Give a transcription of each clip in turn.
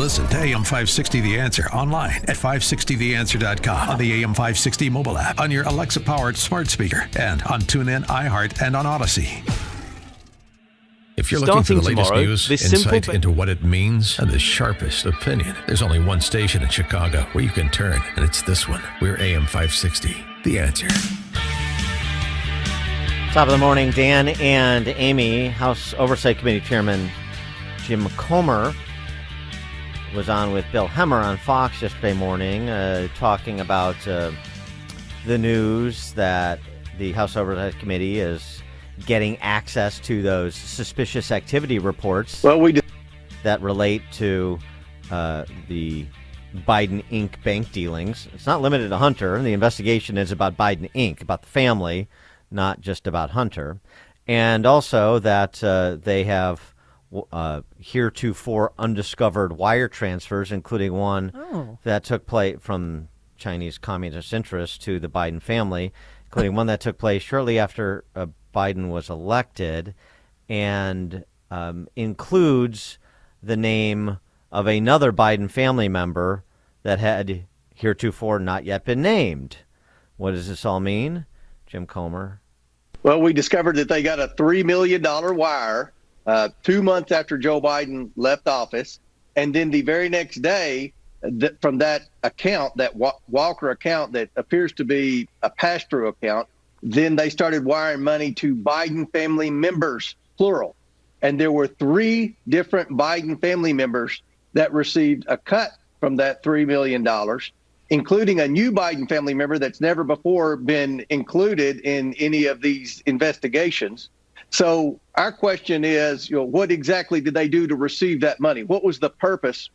Listen to AM 560 The Answer online at 560theanswer.com, on the AM 560 mobile app, on your Alexa-powered smart speaker, and on TuneIn, iHeart, and on Odyssey. If you're looking for the latest news, insight into what it means, and the sharpest opinion, there's only one station in Chicago where you can turn, and it's this one. We're AM 560, The Answer. Top of the morning, Dan and Amy. House Oversight Committee Chairman Jim Comer was on with Bill Hemmer on Fox yesterday morning, talking about the news that the House Oversight Committee is getting access to those suspicious activity reports that relate to the Biden Inc. bank dealings. It's not limited to Hunter, and the investigation is about Biden Inc., about the family, not just about Hunter. And also that they have heretofore undiscovered wire transfers, including one that took place from Chinese communist interests to the Biden family, including one that took place shortly after Biden was elected, and includes the name of another Biden family member that had heretofore not yet been named. What does this all mean, Jim Comer? Well, we discovered that they got a $3 million wire 2 months after Joe Biden left office. And then the very next day, from that account, that Walker account that appears to be a pass-through account, then they started wiring money to Biden family members, plural. And there were 3 different Biden family members that received a cut from that $3 million, including a new Biden family member that's never before been included in any of these investigations. So our question is, what exactly did they do to receive that money? What was the purpose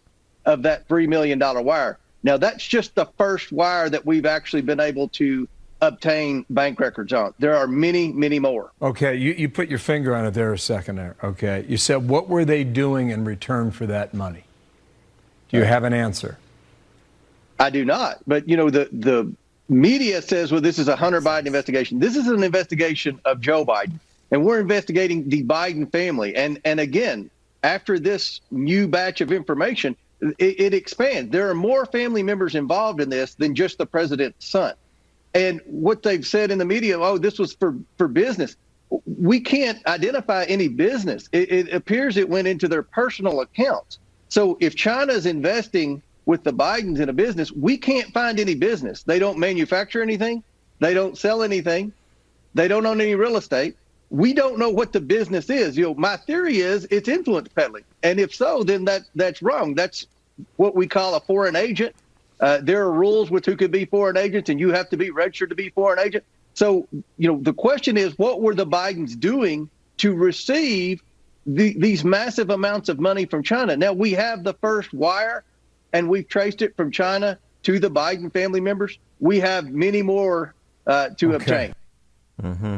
of that $3 million wire? Now, that's just the first wire that we've actually been able to obtain bank records on. There are many, many more. Okay, you put your finger on it there a second there. Okay, you said, what were they doing in return for that money? Do you have an answer? I do not. But, the media says, well, this is a Hunter Biden investigation. This is an investigation of Joe Biden. And we're investigating the Biden family. And again, after this new batch of information, it expands. There are more family members involved in this than just the president's son. And what they've said in the media, this was for business. We can't identify any business. It appears it went into their personal accounts. So if China's investing with the Bidens in a business, we can't find any business. They don't manufacture anything. They don't sell anything. They don't own any real estate. We don't know what the business is. My theory is it's influence peddling. And if so, then that's wrong. That's what we call a foreign agent. There are rules with who could be foreign agents, and you have to be registered to be foreign agent. So, the question is, what were the Bidens doing to receive these massive amounts of money from China? Now, we have the first wire, and we've traced it from China to the Biden family members. We have many more to obtain. Mm-hmm.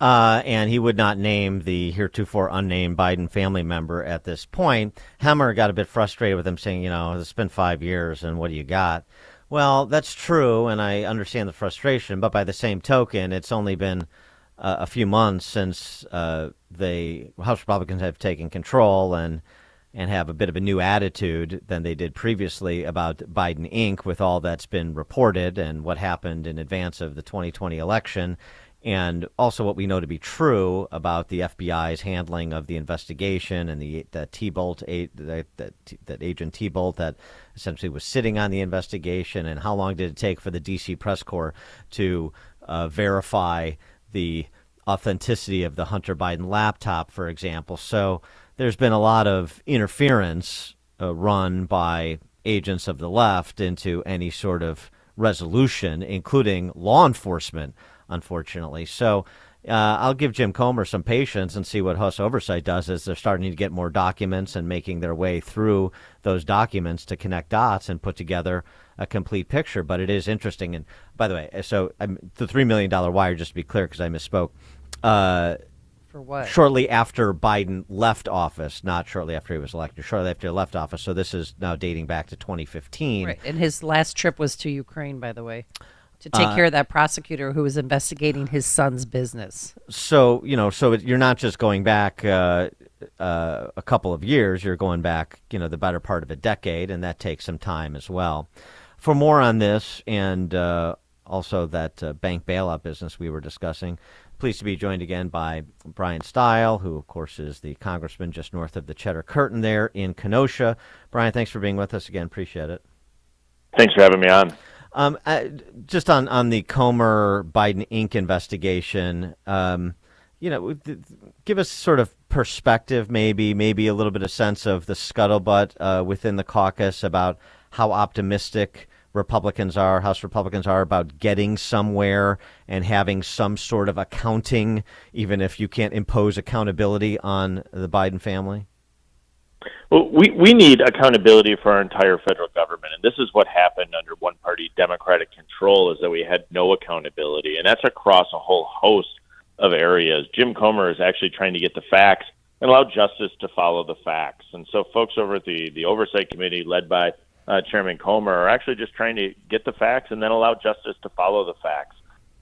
And he would not name the heretofore unnamed Biden family member at this point. Hemmer got a bit frustrated with him saying, it's been 5 years and what do you got? Well, that's true, and I understand the frustration. But by the same token, it's only been a few months since the House Republicans have taken control and have a bit of a new attitude than they did previously about Biden Inc. with all that's been reported and what happened in advance of the 2020 election. And also what we know to be true about the FBI's handling of the investigation and that Agent T-Bolt that essentially was sitting on the investigation, and how long did it take for the D.C. press corps to verify the authenticity of the Hunter Biden laptop, for example. So there's been a lot of interference run by agents of the left into any sort of resolution, including law enforcement, unfortunately. So I'll give Jim Comer some patience and see what House Oversight does as they're starting to get more documents and making their way through those documents to connect dots and put together a complete picture. But it is interesting. And by the way, so the $3 million wire, just to be clear, because I misspoke. For what? Shortly after Biden left office, not shortly after he was elected, shortly after he left office. So this is now dating back to 2015. Right. And his last trip was to Ukraine, by the way. to take care of that prosecutor who was investigating his son's business. So, you're not just going back a couple of years, you're going back, the better part of a decade, and that takes some time as well. For more on this and also that bank bailout business we were discussing, pleased to be joined again by Bryan Steil, who, of course, is the congressman just north of the Cheddar Curtain there in Kenosha. Bryan, thanks for being with us again. Appreciate it. Thanks for having me on. Just on the Comer Biden Inc. investigation, give us sort of perspective, maybe a little bit of sense of the scuttlebutt within the caucus about how optimistic House Republicans are about getting somewhere and having some sort of accounting, even if you can't impose accountability on the Biden family? Well, we need accountability for our entire federal government, and this is what happened under one-party Democratic control, is that we had no accountability, and that's across a whole host of areas. Jim Comer is actually trying to get the facts and allow justice to follow the facts. And so folks over at the Oversight Committee led by Chairman Comer are actually just trying to get the facts and then allow justice to follow the facts.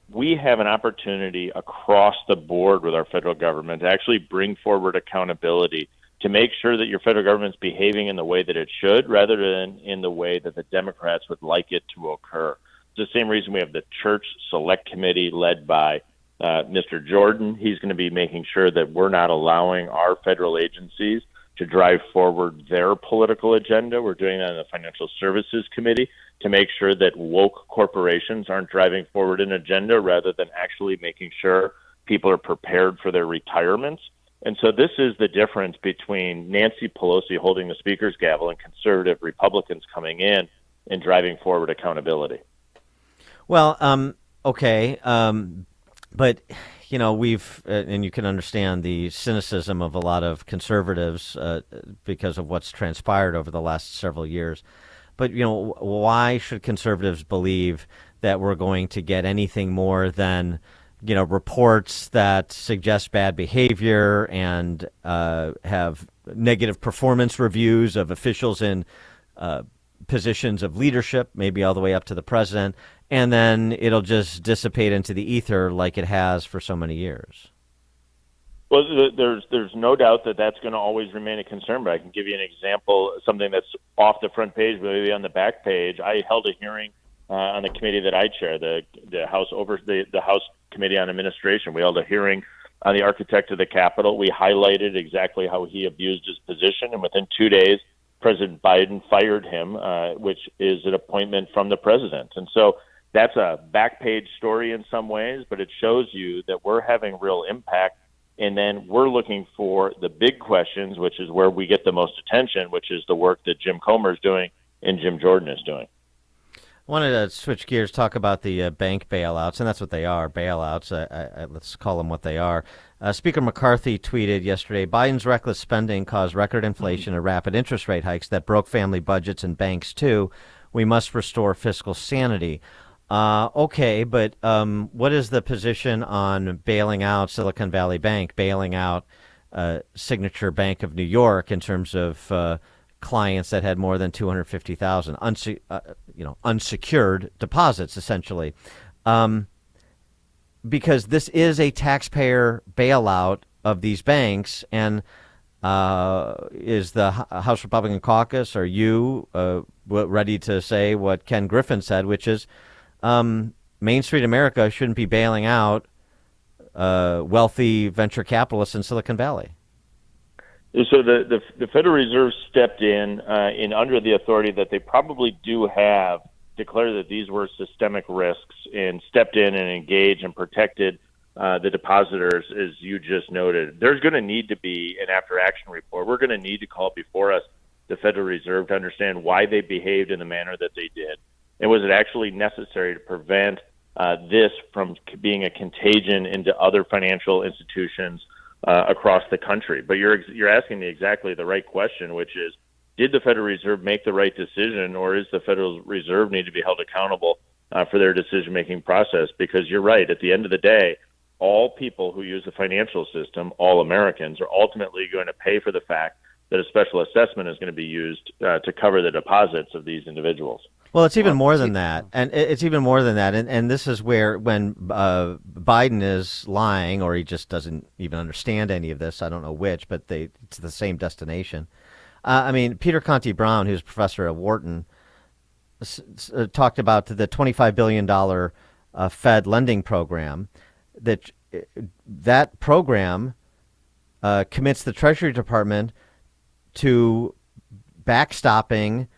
We have an opportunity across the board with our federal government to actually bring forward accountability to make sure that your federal government's behaving in the way that it should rather than in the way that the Democrats would like it to occur. It's the same reason we have the Church Select Committee led by Mr. Jordan. He's going to be making sure that we're not allowing our federal agencies to drive forward their political agenda. We're doing that in the Financial Services Committee to make sure that woke corporations aren't driving forward an agenda rather than actually making sure people are prepared for their retirements. And so this is the difference between Nancy Pelosi holding the Speaker's gavel and conservative Republicans coming in and driving forward accountability. Well, okay. But, we've, and you can understand the cynicism of a lot of conservatives because of what's transpired over the last several years. But, why should conservatives believe that we're going to get anything more than, reports that suggest bad behavior and have negative performance reviews of officials in positions of leadership, maybe all the way up to the president, and then it'll just dissipate into the ether like it has for so many years? Well, there's no doubt that that's going to always remain a concern, but I can give you an example, something that's off the front page, maybe on the back page. I held a hearing on the committee that I chair, the House Committee on Administration. We held a hearing on the architect of the Capitol. We highlighted exactly how he abused his position, and within 2 days, President Biden fired him, which is an appointment from the president. And so that's a back page story in some ways, but it shows you that we're having real impact. And then we're looking for the big questions, which is where we get the most attention, which is the work that Jim Comer is doing and Jim Jordan is doing. I wanted to switch gears, talk about the bank bailouts, and that's what they are, bailouts. Let's call them what they are. Speaker McCarthy tweeted yesterday, Biden's reckless spending caused record inflation and rapid interest rate hikes that broke family budgets and banks, too. We must restore fiscal sanity. Okay, but what is the position on bailing out Silicon Valley Bank, bailing out Signature Bank of New York in terms of clients that had more than 250,000 unsecured deposits, essentially, because this is a taxpayer bailout of these banks. And is the House Republican Caucus, are you ready to say what Ken Griffin said, which is Main Street America shouldn't be bailing out wealthy venture capitalists in Silicon Valley? So the Federal Reserve stepped in under the authority that they probably do have, declared that these were systemic risks, and stepped in and engaged and protected the depositors, as you just noted. There's going to need to be an after-action report. We're going to need to call before us the Federal Reserve to understand why they behaved in the manner that they did. And was it actually necessary to prevent this from being a contagion into other financial institutions across the country? But you're asking me exactly the right question, which is, did the Federal Reserve make the right decision, or is the Federal Reserve need to be held accountable for their decision-making process? Because you're right, at the end of the day, all people who use the financial system, all Americans, are ultimately going to pay for the fact that a special assessment is going to be used to cover the deposits of these individuals. Well, it's even more than that, and it's even more than that, and this is where when Biden is lying, or he just doesn't even understand any of this. I don't know which, but it's the same destination. I mean, Peter Conti Brown, who's a professor at Wharton, talked about the $25 billion Fed lending program. That program commits the Treasury Department to backstopping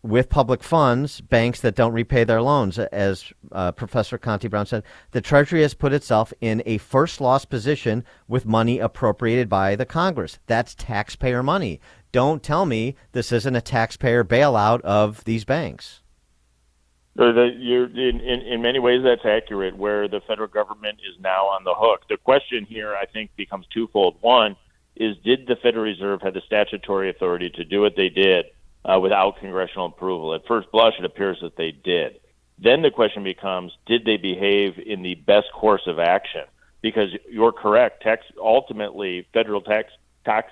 with public funds banks that don't repay their loans. As Professor Conti Brown said, the Treasury has put itself in a first loss position with money appropriated by the Congress. That's taxpayer money. Don't tell me this isn't a taxpayer bailout of these banks. In many ways, that's accurate, where the federal government is now on the hook. The question here, I think, becomes twofold. One is, did the Federal Reserve have the statutory authority to do what they did without congressional approval? At first blush, it appears that they did. Then the question becomes, did they behave in the best course of action? Because you're correct, ultimately, federal tax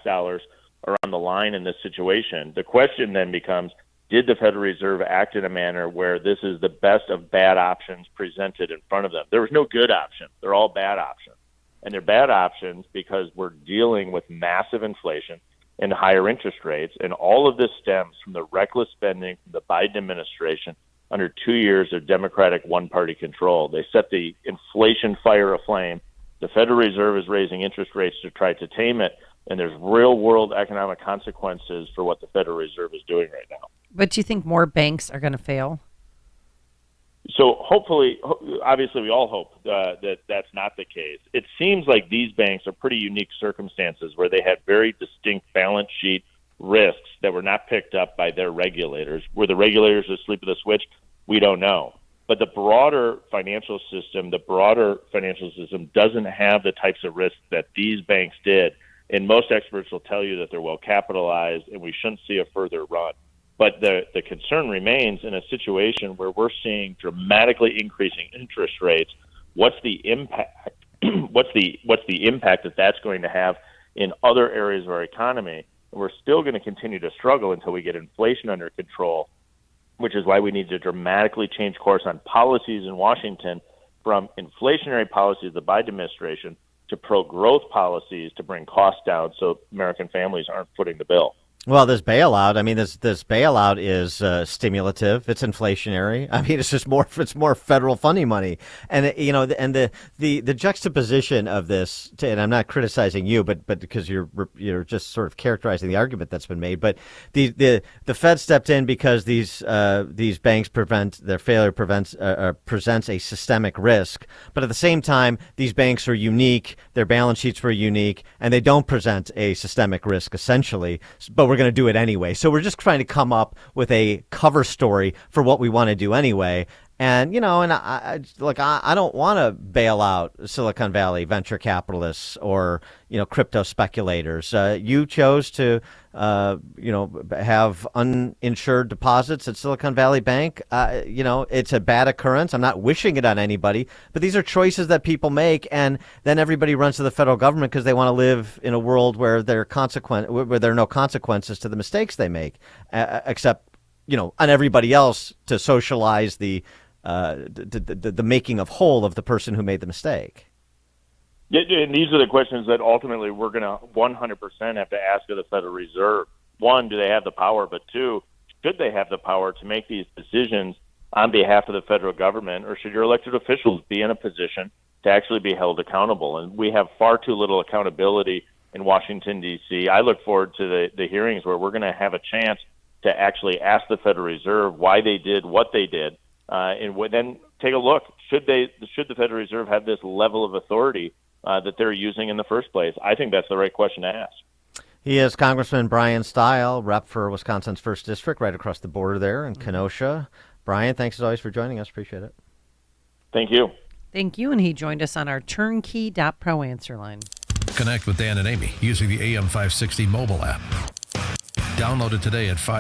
dollars are on the line in this situation. The question then becomes, did the Federal Reserve act in a manner where this is the best of bad options presented in front of them? There was no good option. They're all bad options. And they're bad options because we're dealing with massive inflation and higher interest rates. And all of this stems from the reckless spending from the Biden administration under 2 years of Democratic one-party control. They set the inflation fire aflame. The Federal Reserve is raising interest rates to try to tame it. And there's real-world economic consequences for what the Federal Reserve is doing right now. But do you think more banks are going to fail? So hopefully, obviously, we all hope that that's not the case. It seems like these banks are pretty unique circumstances where they had very distinct balance sheet risks that were not picked up by their regulators. Were the regulators asleep at the switch? We don't know. But the broader financial system doesn't have the types of risks that these banks did. And most experts will tell you that they're well capitalized and we shouldn't see a further run. But the concern remains in a situation where we're seeing dramatically increasing interest rates. What's the impact? what's the impact that that's going to have in other areas of our economy? And we're still going to continue to struggle until we get inflation under control, which is why we need to dramatically change course on policies in Washington from inflationary policies of the Biden administration to pro-growth policies to bring costs down so American families aren't footing the bill. Well, this bailout, I mean, this bailout is stimulative. It's inflationary. I mean, it's more federal funding money. And, the juxtaposition of this, and I'm not criticizing you, but because you're just sort of characterizing the argument that's been made. But the Fed stepped in because these banks their failure presents a systemic risk. But at the same time, these banks are unique. Their balance sheets were unique, and they don't present a systemic risk, essentially. But we're going to do it anyway. So we're just trying to come up with a cover story for what we want to do anyway. And, I don't want to bail out Silicon Valley venture capitalists or, crypto speculators. You chose to, have uninsured deposits at Silicon Valley Bank. It's a bad occurrence. I'm not wishing it on anybody, but these are choices that people make. And then everybody runs to the federal government because they want to live in a world where there are no consequences to the mistakes they make, except, on everybody else to socialize the making of whole of the person who made the mistake. Yeah, and these are the questions that ultimately we're going to 100% have to ask of the Federal Reserve. One, do they have the power? But two, should they have the power to make these decisions on behalf of the federal government, or should your elected officials be in a position to actually be held accountable? And we have far too little accountability in Washington, D.C. I look forward to the hearings where we're going to have a chance to actually ask the Federal Reserve why they did what they did. And then take a look. Should the Federal Reserve have this level of authority that they're using in the first place? I think that's the right question to ask. He is Congressman Bryan Steil, rep for Wisconsin's 1st District, right across the border there in Kenosha. Bryan, thanks as always for joining us. Appreciate it. Thank you. Thank you. And he joined us on our turnkey.pro answer line. Connect with Dan and Amy using the AM 560 mobile app. Download it today at 5.